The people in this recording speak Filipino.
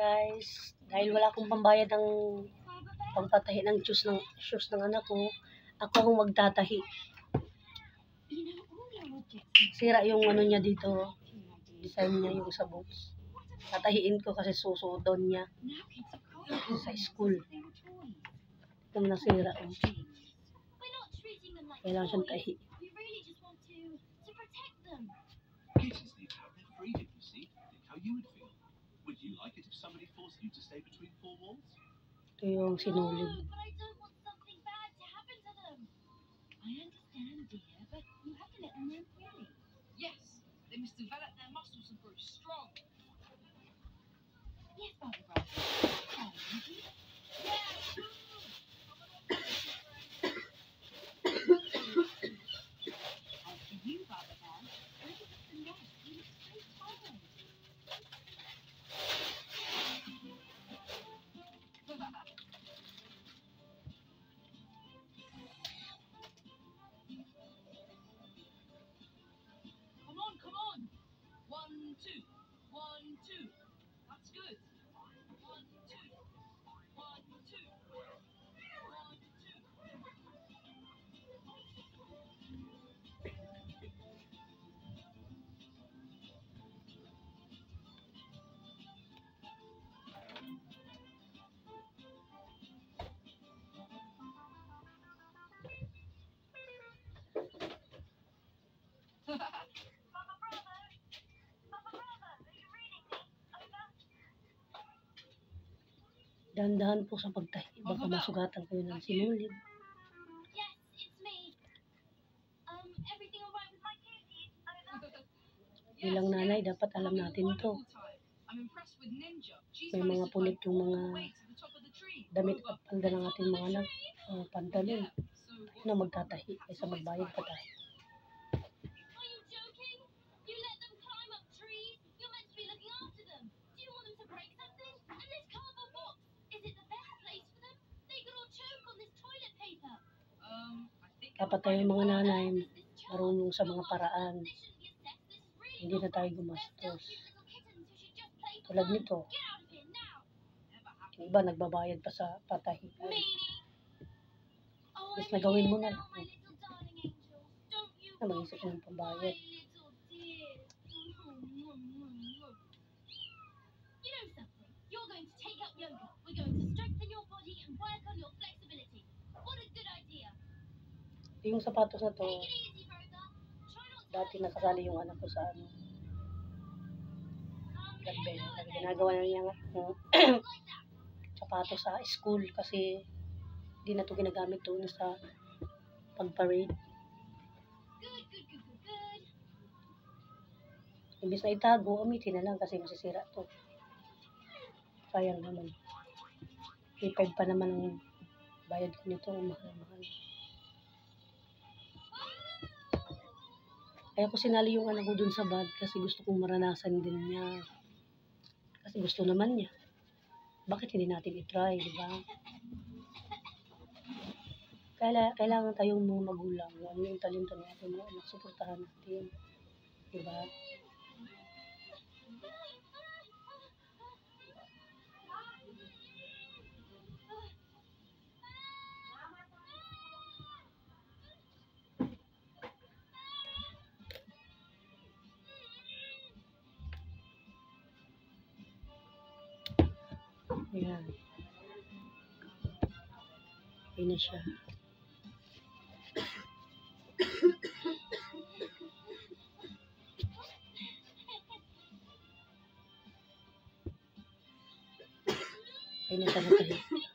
Guys, dahil wala akong pambayad ng pangpatahi ng shoes ng anak ko, ako ang magtatahi. Sira yung ano niya dito, design niya yung sa boots. Tatahiin ko kasi susuot doon niya sa school. Ito na nasira. Kailangan siyang tahi. Ito yung sinulid. They must develop their muscles and grow strong. Yes, Barbara Brown. After you, Barbara Brown. Look at the neck. You look so tired. Come on. 1, 2. 1, 2. That's good. 1, 2. 1, 2. 1, 2. Dahan-dahan po sa pagtahi. Baka masugatan kayo ng sinulid. Yes, it's me. Everything all right with my cuties? Bilang nanay, dapat alam natin to. May mga punit yung mga damit at panda ng ating mga anak. Pantalon. Na magtatahi kaysa magbayad pa tayo. Are you joking? You let them climb up trees? You're meant to be looking after them. Do you want them to break something? And this cardboard box, is it the best place for them? They could all choke on this toilet paper. Dapat tayo mga nanay marunong sa mga paraan. Hindi na tayo gumastos. Tulad nito. Yung iba nagbabayad pa sa patahian. Mas nagawin mo na lang. Na mag-isip ng pambayad. You're going to take up yoga. We're going to strengthen your body and work on your flexibility. What a good idea. Yung sapatos na to, Take it easy, Rosa. Try not to dati nakasali yung anak ko sa ano. Ginagawa na niya ng sapatos sa school kasi hindi na to ginagamit doon sa pag-parade. Good. Imbis na itago, amitin na lang kasi masisira to. Sayang naman. Ipag pa naman ang bayad ko nito. Mahal. Kaya ko sinali yung anak ko dun sa bag kasi gusto kong maranasan din niya. Kasi gusto naman niya. Bakit hindi natin itry, di ba? Kailangan tayong mga magulang. Ano yung talento natin mo, anak, suportahan natin. Di ba? Ayan. Ayan na siya. Ayan na siya.